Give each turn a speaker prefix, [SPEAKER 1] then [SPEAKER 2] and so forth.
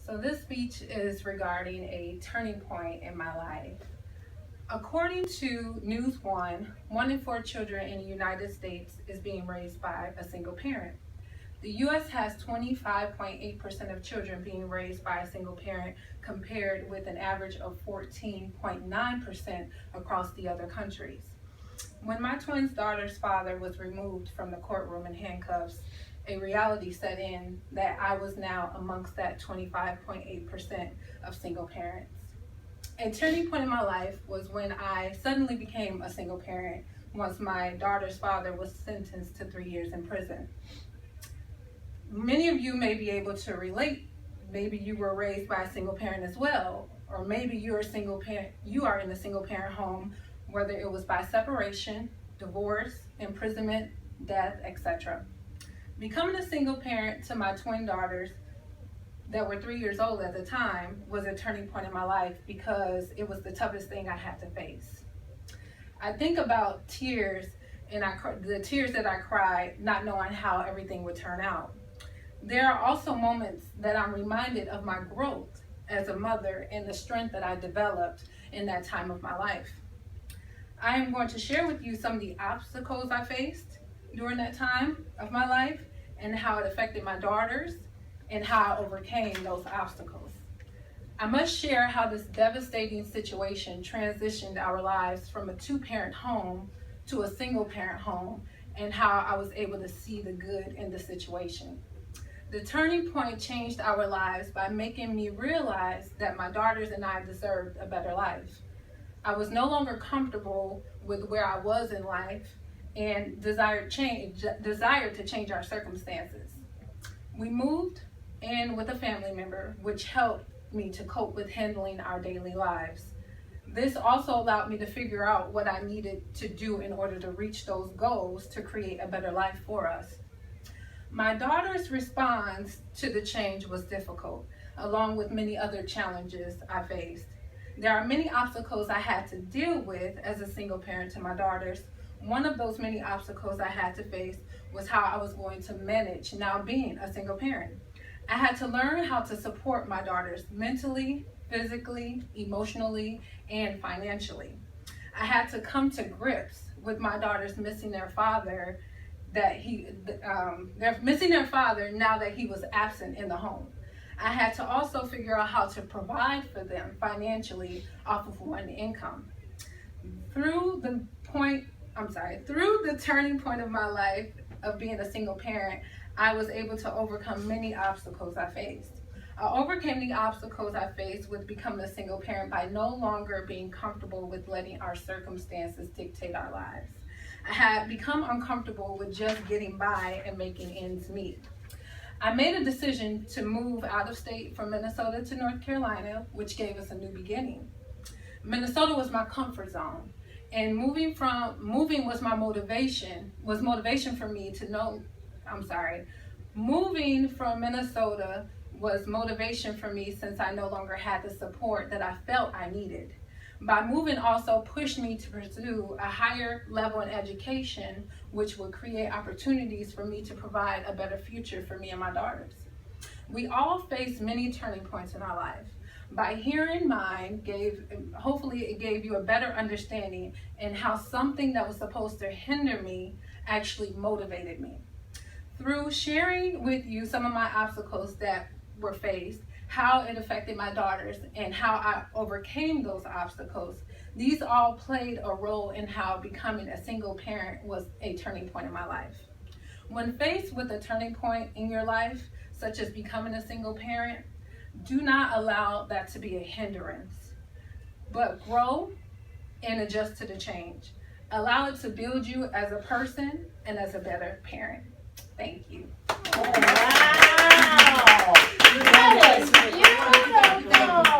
[SPEAKER 1] So this speech is regarding a turning point in my life. According to News One, 1 in 4 children in the United States is being raised by a single parent. The U.S. has 25.8% of children being raised by a single parent, compared with an average of 14.9% across the other countries. When my twin daughter's father was removed from the courtroom in handcuffs, a reality set in that I was now amongst that 25.8% of single parents. A turning point in my life was when I suddenly became a single parent once my daughter's father was sentenced to 3 years in prison. Many of you may be able to relate. Maybe you were raised by a single parent as well, or maybe you're a single parent. You are in a single parent home, whether it was by separation, divorce, imprisonment, death, etc. Becoming a single parent to my twin daughters that were 3 years old at the time was a turning point in my life because it was the toughest thing I had to face. I think about tears and the tears that I cried, not knowing how everything would turn out. There are also moments that I'm reminded of my growth as a mother and the strength that I developed in that time of my life. I am going to share with you some of the obstacles I faced during that time of my life and how it affected my daughters and how I overcame those obstacles. I must share how this devastating situation transitioned our lives from a 2-parent home to a single-parent home and how I was able to see the good in the situation. The turning point changed our lives by making me realize that my daughters and I deserved a better life. I was no longer comfortable with where I was in life and desired to change our circumstances. We moved in with a family member, which helped me to cope with handling our daily lives. This also allowed me to figure out what I needed to do in order to reach those goals to create a better life for us. My daughter's response to the change was difficult, along with many other challenges I faced. There are many obstacles I had to deal with as a single parent to my daughters. One of those many obstacles I had to face was how I was going to manage now being a single parent. I had to learn how to support my daughters mentally, physically, emotionally, and financially. I had to come to grips with my daughters missing their father, they're missing their father now that he was absent in the home. I had to also figure out how to provide for them financially off of one income. Through the turning point of my life of being a single parent, I was able to overcome many obstacles I faced. I overcame the obstacles I faced with becoming a single parent by no longer being comfortable with letting our circumstances dictate our lives. I had become uncomfortable with just getting by and making ends meet. I made a decision to move out of state from Minnesota to North Carolina, which gave us a new beginning. Minnesota was my comfort zone, and moving was motivation for me to know, moving from Minnesota was motivation for me since I no longer had the support that I felt I needed. By moving also pushed me to pursue a higher level in education, which would create opportunities for me to provide a better future for me and my daughters. We all face many turning points in our life. By hearing mine, hopefully it gave you a better understanding in how something that was supposed to hinder me actually motivated me. Through sharing with you some of my obstacles that were faced, how it affected my daughters, and how I overcame those obstacles, these all played a role in how becoming a single parent was a turning point in my life. When faced with a turning point in your life, such as becoming a single parent, do not allow that to be a hindrance, but grow and adjust to the change. Allow it to build you as a person and as a better parent. Thank you.
[SPEAKER 2] Wow! That was beautiful.